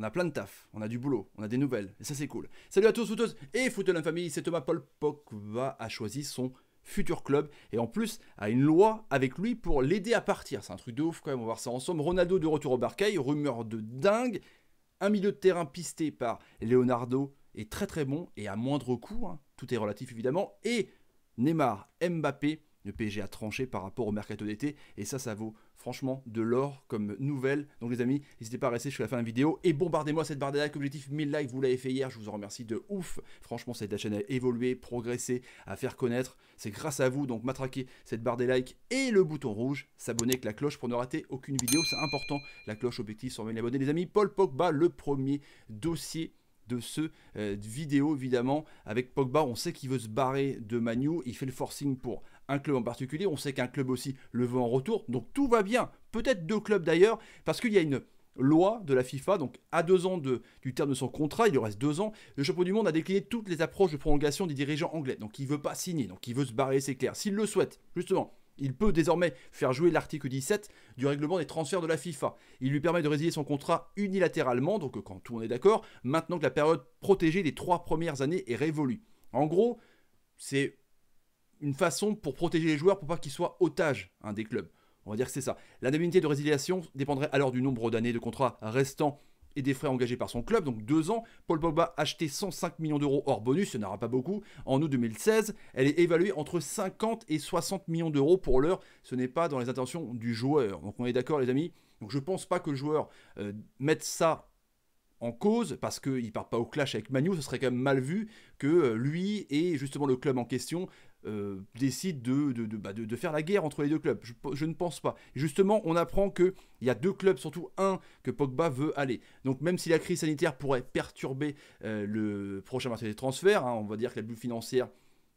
on a plein de taf, on a du boulot, on a des nouvelles, et ça c'est cool. Salut à tous, footeuses et footeux la famille, c'est Thomas. Paul Pogba a choisi son futur club et en plus a une loi avec lui pour l'aider à partir. C'est un truc de ouf quand même, on va voir ça ensemble. Ronaldo de retour au Barcail, rumeur de dingue. Un milieu de terrain pisté par Leonardo est très très bon et à moindre coût, hein. Tout est relatif évidemment. Et Neymar, Mbappé, le PSG a tranché par rapport au mercato d'été et ça vaut franchement de l'or comme nouvelle. Donc les amis, n'hésitez pas à rester jusqu'à la fin de la vidéo et bombardez-moi cette barre de likes, objectif 1000 likes, vous l'avez fait hier, je vous en remercie de ouf. Franchement, ça aide la chaîne à évoluer, progresser, à faire connaître. C'est grâce à vous, donc matraquez cette barre des likes et le bouton rouge, s'abonner avec la cloche pour ne rater aucune vidéo, c'est important. La cloche, objectif 100 000 abonnés les amis. Paul Pogba, le premier dossier de ce vidéo évidemment. Avec Pogba, on sait qu'il veut se barrer de Man U, il fait le forcing pour un club en particulier, on sait qu'un club aussi le veut en retour, donc tout va bien, peut-être deux clubs d'ailleurs, parce qu'il y a une loi de la FIFA, donc à 2 ans du terme de son contrat, il lui reste 2 ans, le champion du monde a décliné toutes les approches de prolongation des dirigeants anglais, donc il ne veut pas signer, donc il veut se barrer, c'est clair. S'il le souhaite, justement, il peut désormais faire jouer l'article 17 du règlement des transferts de la FIFA. Il lui permet de résilier son contrat unilatéralement, donc quand tout le monde est d'accord, maintenant que la période protégée des 3 premières années est révolue. En gros, c'est une façon pour protéger les joueurs pour pas qu'ils soient otages des clubs. On va dire que c'est ça. L'indemnité de résiliation dépendrait alors du nombre d'années de contrat restant et des frais engagés par son club. Donc 2 ans, Paul Pogba a acheté 105 millions d'euros hors bonus, il n'y en aura pas beaucoup. En août 2016, elle est évaluée entre 50 et 60 millions d'euros pour l'heure. Ce n'est pas dans les intentions du joueur. Donc on est d'accord les amis. Donc je ne pense pas que le joueur mette ça en cause, parce qu'il ne part pas au clash avec Manu, ce serait quand même mal vu que lui et justement le club en question décident de faire la guerre entre les deux clubs. Je ne pense pas. Justement, on apprend qu'il y a 2 clubs, surtout un, que Pogba veut aller. Donc même si la crise sanitaire pourrait perturber le prochain marché des transferts, on va dire que la bulle financière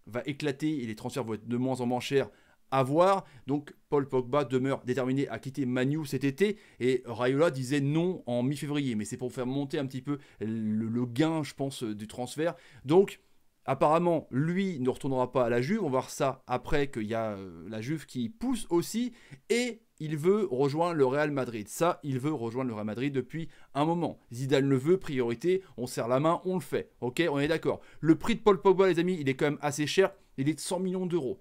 va éclater et les transferts vont être de moins en moins chers, à voir. Donc Paul Pogba demeure déterminé à quitter Man U cet été et Raiola disait non en mi-février, mais c'est pour faire monter un petit peu le gain, je pense, du transfert. Donc apparemment, lui ne retournera pas à la Juve. On va voir ça après qu'il y a la Juve qui pousse aussi et il veut rejoindre le Real Madrid. Ça, il veut rejoindre le Real Madrid depuis un moment. Zidane le veut, priorité, on serre la main, on le fait. Ok, on est d'accord. Le prix de Paul Pogba, les amis, il est quand même assez cher. Il est de 100 millions d'euros.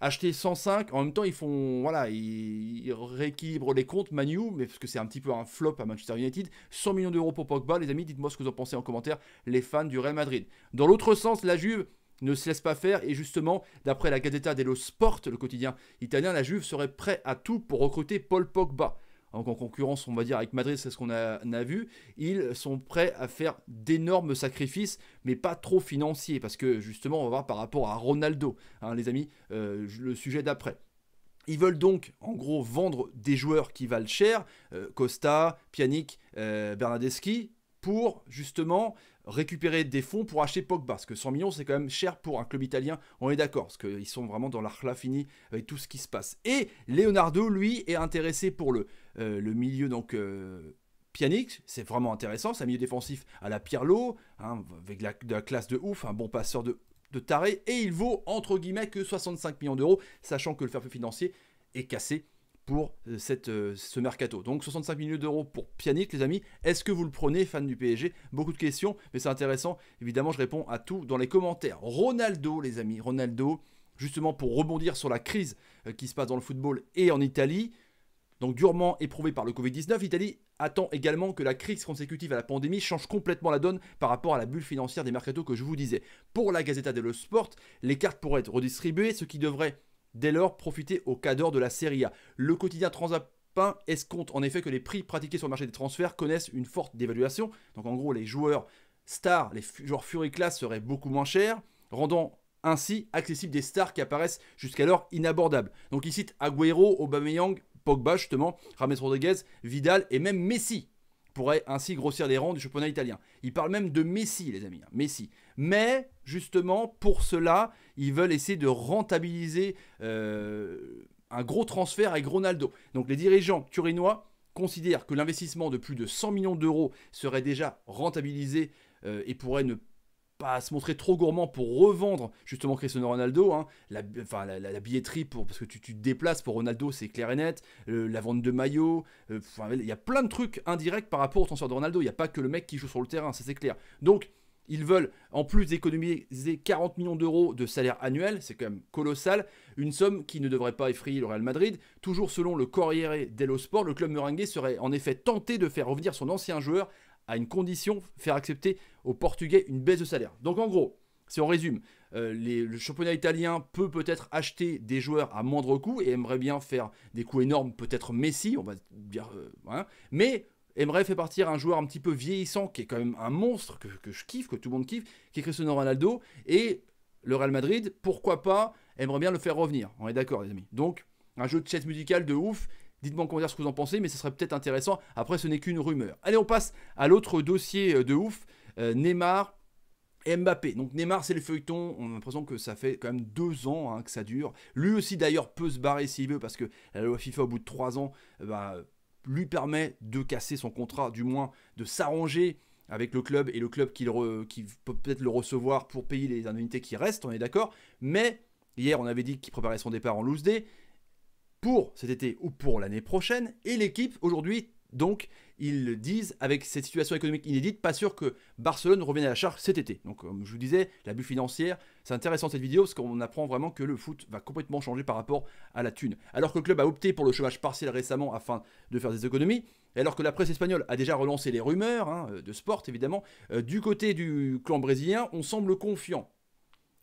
Acheter 105, en même temps ils font, voilà, ils rééquilibrent les comptes Manu, mais parce que c'est un petit peu un flop à Manchester United. 100 millions d'euros pour Pogba, les amis, dites-moi ce que vous en pensez en commentaire, les fans du Real Madrid. Dans l'autre sens, la Juve ne se laisse pas faire et justement, d'après la Gazzetta dello Sport, le quotidien italien, la Juve serait prête à tout pour recruter Paul Pogba. Donc en concurrence, on va dire, avec Madrid, c'est ce qu'on a vu. Ils sont prêts à faire d'énormes sacrifices, mais pas trop financiers, parce que justement, on va voir par rapport à Ronaldo, les amis, le sujet d'après. Ils veulent donc, en gros, vendre des joueurs qui valent cher, Costa, Pjanic, Bernardeschi, pour justement récupérer des fonds pour acheter Pogba, parce que 100 millions c'est quand même cher pour un club italien, on est d'accord, parce qu'ils sont vraiment dans l'archla fini avec tout ce qui se passe. Et Leonardo, lui, est intéressé pour le milieu, donc Pjanic, c'est vraiment intéressant, c'est un milieu défensif à la Pirlo, avec de la classe de ouf, un bon passeur de taré, et il vaut entre guillemets que 65 millions d'euros, sachant que le fair play financier est cassé pour ce mercato. Donc 65 millions d'euros pour Pjanic, les amis. Est-ce que vous le prenez, fan du PSG? Beaucoup de questions, mais c'est intéressant. Évidemment, je réponds à tout dans les commentaires. Ronaldo, les amis. Ronaldo, justement pour rebondir sur la crise qui se passe dans le football et en Italie. Donc durement éprouvé par le Covid-19, l'Italie attend également que la crise consécutive à la pandémie change complètement la donne par rapport à la bulle financière des mercatos que je vous disais. Pour la Gazzetta dello Sport, les cartes pourraient être redistribuées, ce qui devrait dès lors profiter aux cadors de la Serie A. Le quotidien transalpin escompte en effet que les prix pratiqués sur le marché des transferts connaissent une forte dévaluation. Donc en gros, les joueurs stars, les joueurs Fury Class seraient beaucoup moins chers, rendant ainsi accessibles des stars qui apparaissent jusqu'alors inabordables. Donc il cite Agüero, Aubameyang, Pogba justement, James Rodriguez, Vidal et même Messi pourrait ainsi grossir les rangs du championnat italien. Il parle même de Messi, les amis, Messi. Mais, justement, pour cela, ils veulent essayer de rentabiliser un gros transfert avec Ronaldo. Donc les dirigeants turinois considèrent que l'investissement de plus de 100 millions d'euros serait déjà rentabilisé et pourrait ne pas se montrer trop gourmand pour revendre justement Cristiano Ronaldo, hein. La billetterie, parce que tu te déplaces pour Ronaldo, c'est clair et net, la vente de maillots, il y a plein de trucs indirects par rapport au transfert de Ronaldo, il n'y a pas que le mec qui joue sur le terrain, ça c'est clair. Donc ils veulent en plus économiser 40 millions d'euros de salaire annuel, c'est quand même colossal, une somme qui ne devrait pas effrayer le Real Madrid. Toujours selon le Corriere dello Sport, le club merengue serait en effet tenté de faire revenir son ancien joueur à une condition, faire accepter aux Portugais une baisse de salaire. Donc en gros, si on résume, le championnat italien peut-être acheter des joueurs à moindre coût et aimerait bien faire des coûts énormes, peut-être Messi, on va dire, voilà. Mais aimerait faire partir un joueur un petit peu vieillissant, qui est quand même un monstre, que je kiffe, que tout le monde kiffe, qui est Cristiano Ronaldo, et le Real Madrid, pourquoi pas, aimerait bien le faire revenir. On est d'accord les amis. Donc, un jeu de chess musical de ouf. Dites-moi en commentaire ce que vous en pensez, mais ce serait peut-être intéressant. Après, ce n'est qu'une rumeur. Allez, on passe à l'autre dossier de ouf. Neymar et Mbappé. Donc Neymar, c'est le feuilleton. On a l'impression que ça fait quand même 2 ans que ça dure. Lui aussi, d'ailleurs, peut se barrer s'il veut, parce que la loi FIFA, au bout de 3 ans, lui permet de casser son contrat, du moins de s'arranger avec le club, et le club qui peut peut-être le recevoir pour payer les indemnités qui restent, on est d'accord. Mais hier, on avait dit qu'il préparait son départ en loose day pour cet été ou pour l'année prochaine. Et l'équipe, aujourd'hui, donc, ils disent, avec cette situation économique inédite, pas sûr que Barcelone revienne à la charge cet été. Donc, comme je vous disais, la bulle financière, c'est intéressant cette vidéo, parce qu'on apprend vraiment que le foot va complètement changer par rapport à la thune. Alors que le club a opté pour le chômage partiel récemment afin de faire des économies, et alors que la presse espagnole a déjà relancé les rumeurs, de sport évidemment, du côté du clan brésilien, on semble confiant.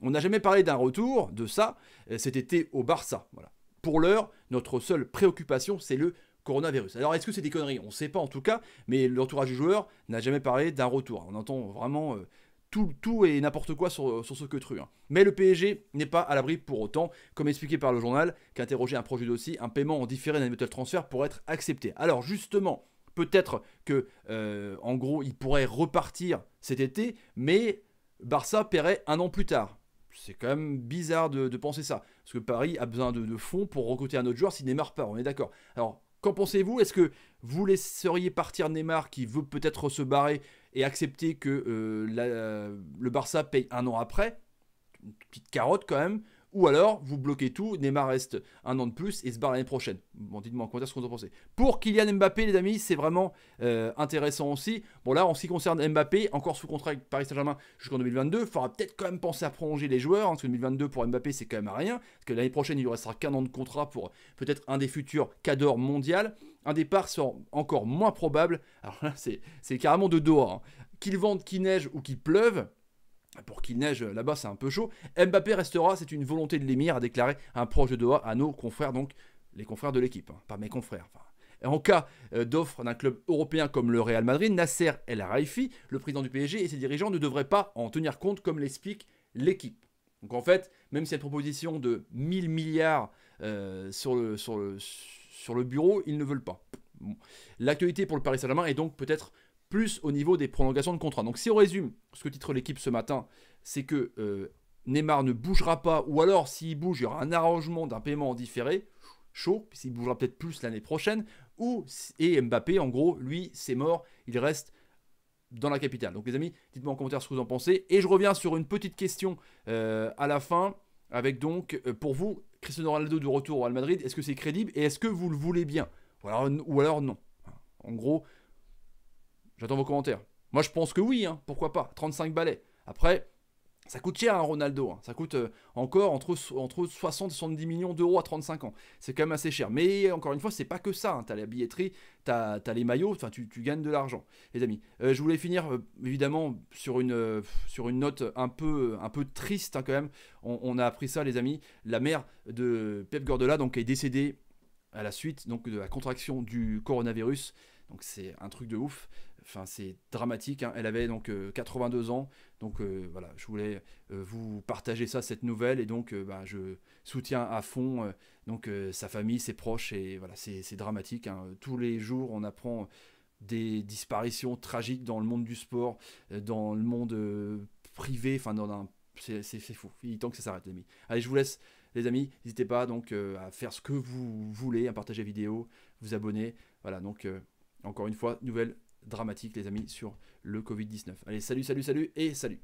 On n'a jamais parlé d'un retour de ça cet été au Barça. Voilà. Pour l'heure, notre seule préoccupation, c'est le coronavirus. Alors, est-ce que c'est des conneries? On ne sait pas en tout cas, mais l'entourage du joueur n'a jamais parlé d'un retour. On entend vraiment tout et n'importe quoi sur ce que tru. Mais le PSG n'est pas à l'abri pour autant, comme expliqué par le journal, qu'interrogé un projet dossier, un paiement en différé d'un éventuel transfert pourrait être accepté. Alors justement, peut-être que, en gros, il pourrait repartir cet été, mais Barça paierait 1 an plus tard. C'est quand même bizarre de penser ça. Parce que Paris a besoin de fonds pour recruter un autre joueur si Neymar part, on est d'accord. Alors, qu'en pensez-vous? Est-ce que vous laisseriez partir Neymar qui veut peut-être se barrer et accepter que le Barça paye 1 an après? Une petite carotte quand même. Ou alors, vous bloquez tout, Neymar reste 1 an de plus et se barre l'année prochaine. Bon, dites-moi en commentaire ce que vous en pensez. Pour Kylian Mbappé, les amis, c'est vraiment intéressant aussi. Bon, là, en ce qui concerne Mbappé, encore sous contrat avec Paris Saint-Germain jusqu'en 2022, il faudra peut-être quand même penser à prolonger les joueurs, parce que 2022 pour Mbappé, c'est quand même à rien. Parce que l'année prochaine, il lui restera qu'1 an de contrat pour peut-être un des futurs cadors mondial. Un départ sera encore moins probable. Alors là, c'est carrément de Doha. Qu'il vente, qu'il neige ou qu'il pleuve. Pour qu'il neige là-bas, c'est un peu chaud. Mbappé restera, c'est une volonté de l'émir, a déclaré un proche de Doha à nos confrères, donc les confrères de l'équipe, pas mes confrères. En cas d'offre d'un club européen comme le Real Madrid, Nasser El Khelaifi, le président du PSG et ses dirigeants ne devraient pas en tenir compte, comme l'explique l'équipe. Donc en fait, même si il y a une proposition de 1000 milliards sur le bureau, ils ne veulent pas. Bon. L'actualité pour le Paris Saint-Germain est donc peut-être plus au niveau des prolongations de contrat. Donc si on résume ce que titre l'équipe ce matin, c'est que Neymar ne bougera pas, ou alors s'il bouge, il y aura un arrangement d'un paiement en différé, chaud, puis il bougera peut-être plus l'année prochaine, et Mbappé, en gros, lui, c'est mort, il reste dans la capitale. Donc les amis, dites-moi en commentaire ce que vous en pensez, et je reviens sur une petite question à la fin, avec donc, pour vous, Cristiano Ronaldo de retour au Real Madrid, est-ce que c'est crédible, et est-ce que vous le voulez bien, ou alors non. En gros, j'attends vos commentaires. Moi, je pense que oui, pourquoi pas. 35 balais. Après, ça coûte cher, Ronaldo. Ça coûte encore entre 60 et 70 millions d'euros à 35 ans. C'est quand même assez cher. Mais encore une fois, c'est pas que ça. Tu as la billetterie, tu as les maillots, tu gagnes de l'argent, les amis. Je voulais finir, évidemment, sur une note un peu triste, quand même. On a appris ça, les amis. La mère de Pep Guardiola donc, est décédée à la suite donc, de la contraction du coronavirus. Donc c'est un truc de ouf, enfin c'est dramatique, Elle avait donc 82 ans, donc voilà, je voulais vous partager ça, cette nouvelle, et donc je soutiens à fond donc sa famille, ses proches, et voilà, c'est dramatique, Tous les jours on apprend des disparitions tragiques dans le monde du sport, dans le monde privé, enfin c'est fou, il est temps que ça s'arrête, les amis. Allez, je vous laisse, les amis, n'hésitez pas donc à faire ce que vous voulez, à partager la vidéo, vous abonner, voilà, donc encore une fois, nouvelle dramatique, les amis, sur le Covid-19. Allez, salut, salut, salut, et salut.